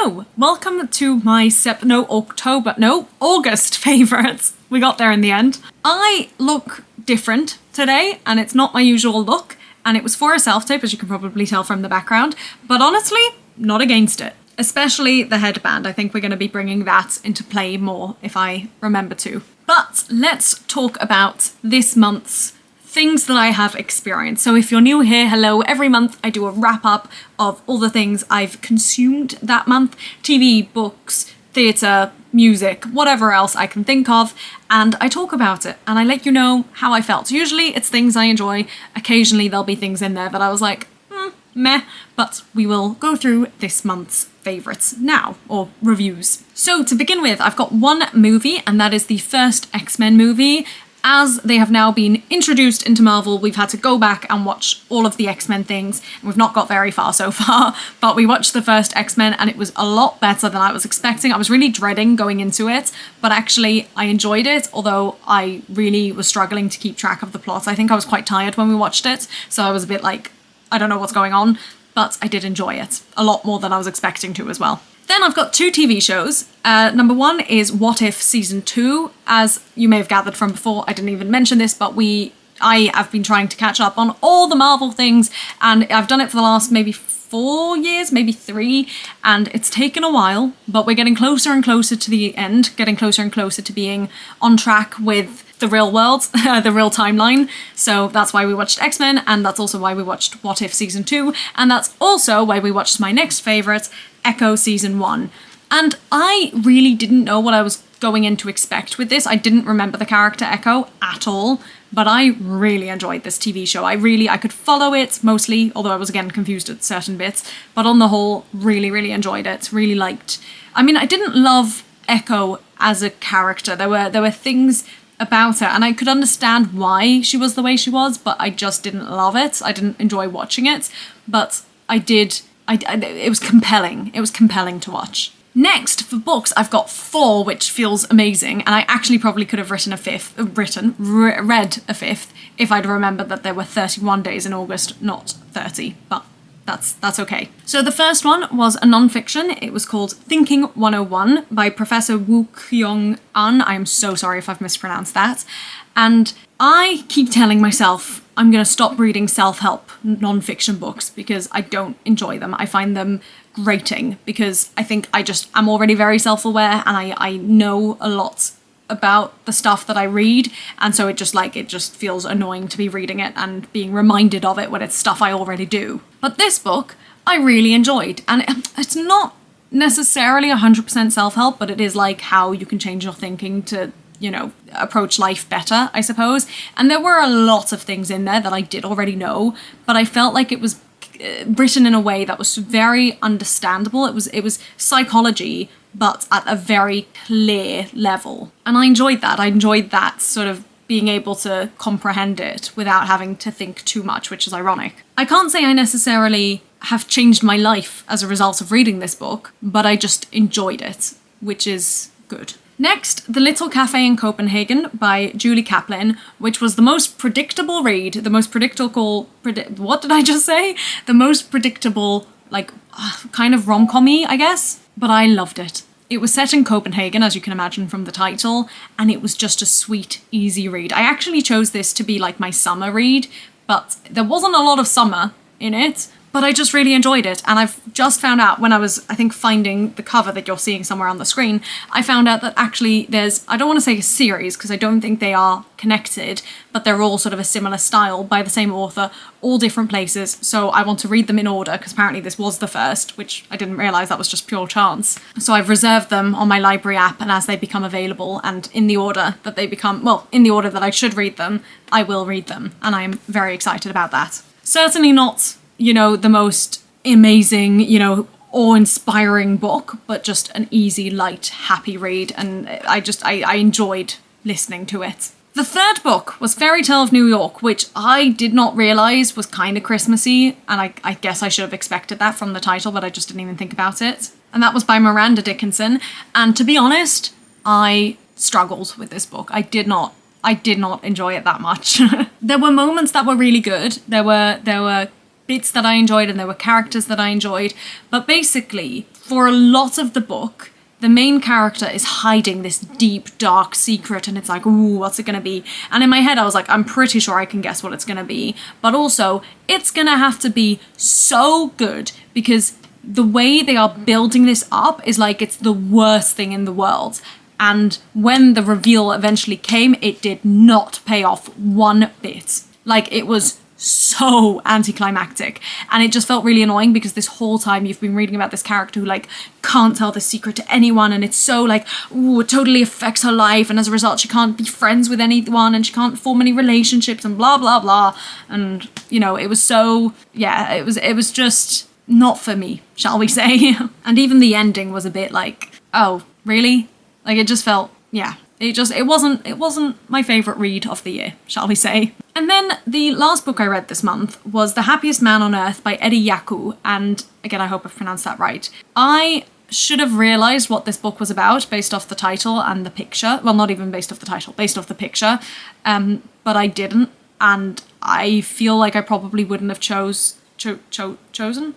Hello, welcome to my August favourites. We got there in the end. I look different today, and it's not my usual look, and it was for a self-tape, as you can probably tell from the background, but honestly, not against it. Especially the headband. I think we're going to be bringing that into play more if I remember to. But let's talk about this month's things that I have experienced. So if you're new here, hello. Every month I do a wrap up of all the things I've consumed that month. TV, books, theatre, music, whatever else I can think of. And I talk about it and I let you know how I felt. Usually it's things I enjoy. Occasionally there'll be things in there that I was like, meh. But we will go through this month's favourites now, or reviews. So to begin with, I've got one movie, and that is the first X-Men movie. As they have now been introduced into Marvel, we've had to go back and watch all of the X-Men things. We've not got very far so far, but we watched the first X-Men and it was a lot better than I was expecting. I was really dreading going into it, but actually I enjoyed it, although I really was struggling to keep track of the plot. I think I was quite tired when we watched it, so I was a bit like, I don't know what's going on, but I did enjoy it a lot more than I was expecting to as well. Then I've got two TV shows. Number one is What If Season 2. As you may have gathered from before, I didn't even mention this, but I have been trying to catch up on all the Marvel things, and I've done it for the last maybe 4 years, maybe 3, and it's taken a while, but we're getting closer and closer to the end, getting closer and closer to being on track with the real world, the real timeline. So that's why we watched X-Men, and that's also why we watched What If Season 2, and that's also why we watched my next favourite, Echo Season 1. And I really didn't know what I was going in to expect with this. I didn't remember the character Echo at all, but I really enjoyed this TV show. I could follow it mostly, although I was again confused at certain bits, but on the whole, really enjoyed it, really liked. I mean, I didn't love Echo as a character. There were things about her, and I could understand why she was the way she was, but I just didn't love it. I didn't enjoy watching it, but it was compelling. It was compelling to watch. Next, for books, I've got 4, which feels amazing, and I actually probably could have read a fifth if I'd remembered that there were 31 days in August, not 30, but that's okay. So the first one was a non-fiction. It was called Thinking 101 by Professor Woo Kyung-an. I am so sorry if I've mispronounced that. And I keep telling myself I'm going to stop reading self-help non-fiction books because I don't enjoy them. I find them grating because I think I'm already very self-aware, and I know a lot about the stuff that I read, and so it just feels annoying to be reading it and being reminded of it when it's stuff I already do. But this book I really enjoyed, and it's not necessarily 100% self-help, but it is like how you can change your thinking to, approach life better, I suppose. And there were a lot of things in there that I did already know, but I felt like it was written in a way that was very understandable. It was psychology, but at a very clear level. And I enjoyed that. I enjoyed that sort of being able to comprehend it without having to think too much, which is ironic. I can't say I necessarily have changed my life as a result of reading this book, but I just enjoyed it, which is good. Next, The Little Cafe in Copenhagen by Julie Kaplan, which was the most predictable read, the most predictable, what did I just say? The most predictable, kind of rom-com-y, I guess, but I loved it. It was set in Copenhagen, as you can imagine from the title, and it was just a sweet, easy read. I actually chose this to be like my summer read, but there wasn't a lot of summer in it, but I just really enjoyed it. And I've just found out when I was, I think, finding the cover that you're seeing somewhere on the screen, I found out that actually there's, I don't want to say a series because I don't think they are connected, but they're all sort of a similar style by the same author, all different places. So I want to read them in order because apparently this was the first, which I didn't realise that was just pure chance. So I've reserved them on my library app, and as they become available and in the order that they become, in the order that I should read them, I will read them. And I'm very excited about that. Certainly not the most amazing, awe-inspiring book, but just an easy, light, happy read, and I enjoyed listening to it. The third book was Fairy Tale of New York, which I did not realise was kind of Christmassy, and I guess I should have expected that from the title, but I just didn't even think about it. And that was by Miranda Dickinson, and to be honest, I struggled with this book. I did not enjoy it that much. There were moments that were really good. There were bits that I enjoyed and there were characters that I enjoyed, but basically for a lot of the book, the main character is hiding this deep, dark secret, and it's like, ooh, what's it gonna be? And in my head, I was like, I'm pretty sure I can guess what it's gonna be. But also, it's gonna have to be so good, because the way they are building this up is like it's the worst thing in the world. And when the reveal eventually came, it did not pay off one bit. Like, it was so anticlimactic, and it just felt really annoying because this whole time you've been reading about this character who like can't tell the secret to anyone, and it's so like, ooh, it totally affects her life, and as a result she can't be friends with anyone and she can't form any relationships and blah blah blah. And you know, it was so, yeah, it was just not for me, shall we say. And even the ending was a bit like, oh really? Like, it just felt, yeah, it wasn't my favorite read of the year, shall we say. And then the last book I read this month was The Happiest Man on Earth by Eddie Yaku, and again, I hope I've pronounced that right. I should have realised what this book was about based off the title and the picture. Well, not even based off the title, based off the picture. But I didn't, and I feel like I probably wouldn't have chosen?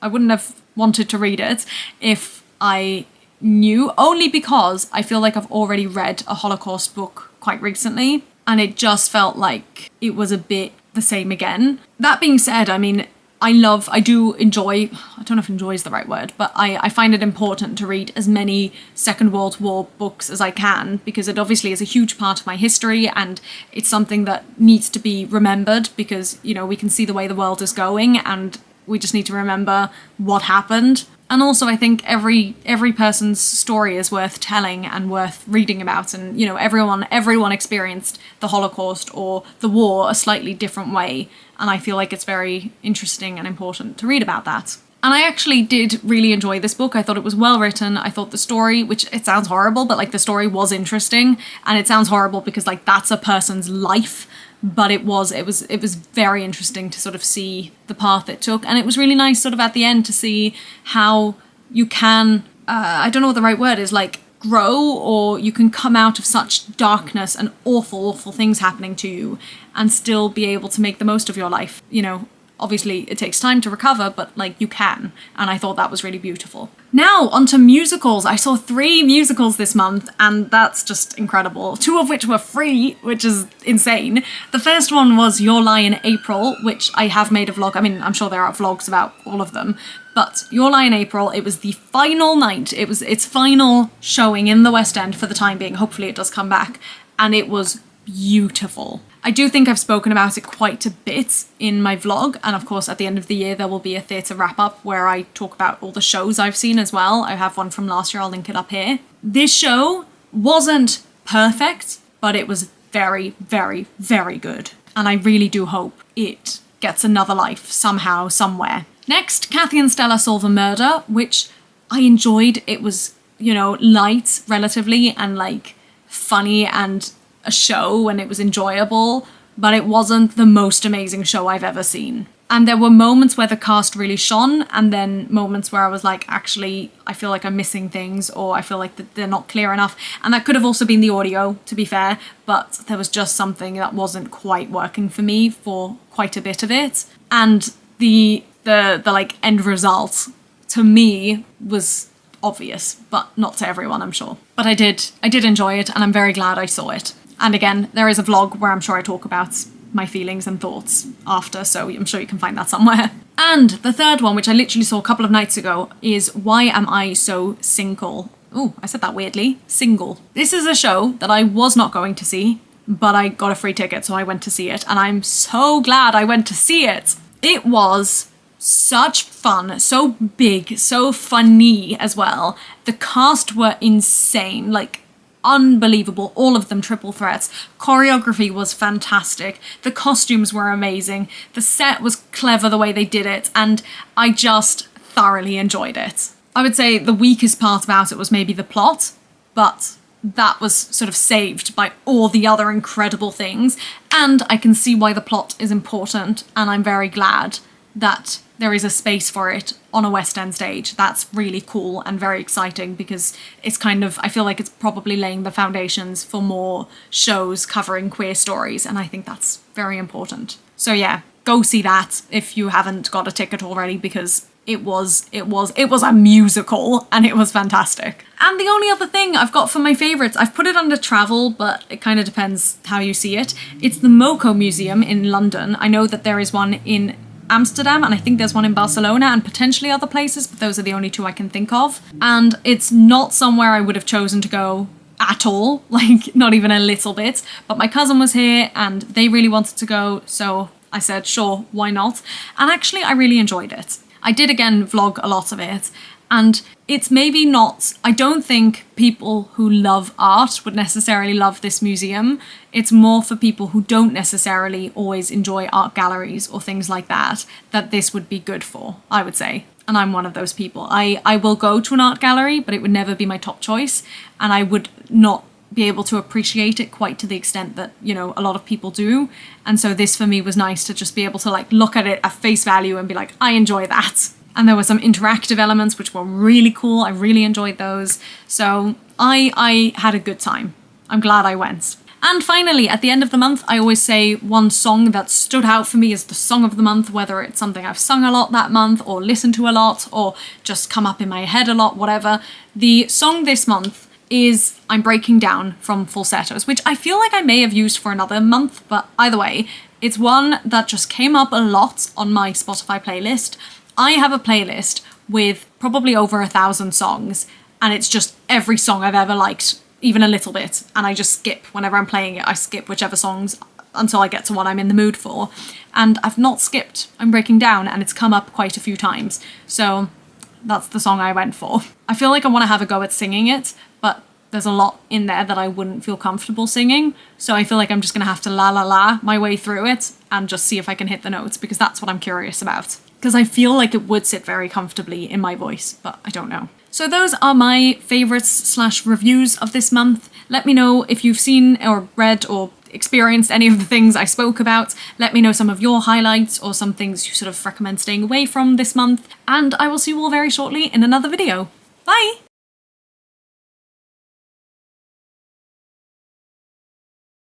I wouldn't have wanted to read it if I knew, only because I feel like I've already read a Holocaust book quite recently, and it just felt like it was a bit the same again. That being said, I mean, I do enjoy, I don't know if enjoy is the right word, but I find it important to read as many Second World War books as I can, because it obviously is a huge part of my history, and it's something that needs to be remembered, because, you know, we can see the way the world is going, and we just need to remember what happened. And also, I think every person's story is worth telling and worth reading about. And, you know, everyone experienced the Holocaust or the war a slightly different way. And I feel like it's very interesting and important to read about that. And I actually did really enjoy this book. I thought it was well written. I thought the story, which it sounds horrible, but like the story was interesting. And it sounds horrible because like that's a person's life. But it was very interesting to sort of see the path it took. And it was really nice sort of at the end to see how you can, I don't know what the right word is, like grow, or you can come out of such darkness and awful things happening to you and still be able to make the most of your life. You know, obviously it takes time to recover, but like you can. And I thought that was really beautiful. Now onto musicals. I saw 3 musicals this month, and that's just incredible. 2 of which were free, which is insane. The first one was Your Lie in April, which I have made a vlog. I mean, I'm sure there are vlogs about all of them, but Your Lie in April, it was the final night. It was its final showing in the West End for the time being. Hopefully it does come back. And it was beautiful. I do think I've spoken about it quite a bit in my vlog, and of course at the end of the year there will be a theatre wrap-up where I talk about all the shows I've seen as well. I have one from last year, I'll link it up here. This show wasn't perfect, but it was very, very, very good, and I really do hope it gets another life somehow, somewhere. Next, Kathy and Stella Solve a Murder, which I enjoyed. It was, you know, light relatively and like funny and a show, and it was enjoyable, but it wasn't the most amazing show I've ever seen. And there were moments where the cast really shone, and then moments where I was like, actually, I feel like I'm missing things, or I feel like that they're not clear enough. And that could have also been the audio, to be fair, but there was just something that wasn't quite working for me for quite a bit of it. And the like end result to me was obvious, but not to everyone, I'm sure. But I did enjoy it, and I'm very glad I saw it. And again, there is a vlog where I'm sure I talk about my feelings and thoughts after, so I'm sure you can find that somewhere. And the third one, which I literally saw a couple of nights ago, is Why Am I So Single? Oh, I said that weirdly. Single. This is a show that I was not going to see, but I got a free ticket, so I went to see it, and I'm so glad I went to see it. It was such fun, so big, so funny as well. The cast were insane, like unbelievable, all of them triple threats. Choreography was fantastic, the costumes were amazing, the set was clever the way they did it, and I just thoroughly enjoyed it. I would say the weakest part about it was maybe the plot, but that was sort of saved by all the other incredible things, and I can see why the plot is important, and I'm very glad that there is a space for it on a West End stage. That's really cool and very exciting, because it's kind of, I feel like it's probably laying the foundations for more shows covering queer stories, and I think that's very important. So yeah, go see that if you haven't got a ticket already, because it was a musical, and it was fantastic. And the only other thing I've got for my favourites, I've put it under travel, but it kind of depends how you see it. It's the MoCo Museum in London. I know that there is one in Amsterdam, and I think there's one in Barcelona and potentially other places, but those are the only two I can think of. And it's not somewhere I would have chosen to go at all, like not even a little bit, but my cousin was here and they really wanted to go, so I said sure, why not? And actually I really enjoyed it. I did again vlog a lot of it, and it's maybe not, I don't think people who love art would necessarily love this museum. It's more for people who don't necessarily always enjoy art galleries or things like that this would be good for, I would say. And I'm one of those people. I will go to an art gallery, but it would never be my top choice, and I would not be able to appreciate it quite to the extent that, you know, a lot of people do. And so this for me was nice to just be able to like look at it at face value and be like, I enjoy that. And there were some interactive elements which were really cool. I really enjoyed those. So I had a good time. I'm glad I went. And finally, at the end of the month, I always say one song that stood out for me as the song of the month, whether it's something I've sung a lot that month or listened to a lot or just come up in my head a lot, whatever. The song this month is I'm Breaking Down from Falsettos, which I feel like I may have used for another month, but either way, it's one that just came up a lot on my Spotify playlist. I have a playlist with probably over 1,000 songs, and it's just every song I've ever liked, even a little bit, and I just skip. Whenever I'm playing it, I skip whichever songs until I get to what I'm in the mood for. And I've not skipped I'm Breaking Down, and it's come up quite a few times. So that's the song I went for. I feel like I want to have a go at singing it, but there's a lot in there that I wouldn't feel comfortable singing. So I feel like I'm just going to have to la la la my way through it and just see if I can hit the notes, because that's what I'm curious about. Because I feel like it would sit very comfortably in my voice, but I don't know. So those are my favourites / reviews of this month. Let me know if you've seen or read or experienced any of the things I spoke about. Let me know some of your highlights or some things you sort of recommend staying away from this month. And I will see you all very shortly in another video. Bye!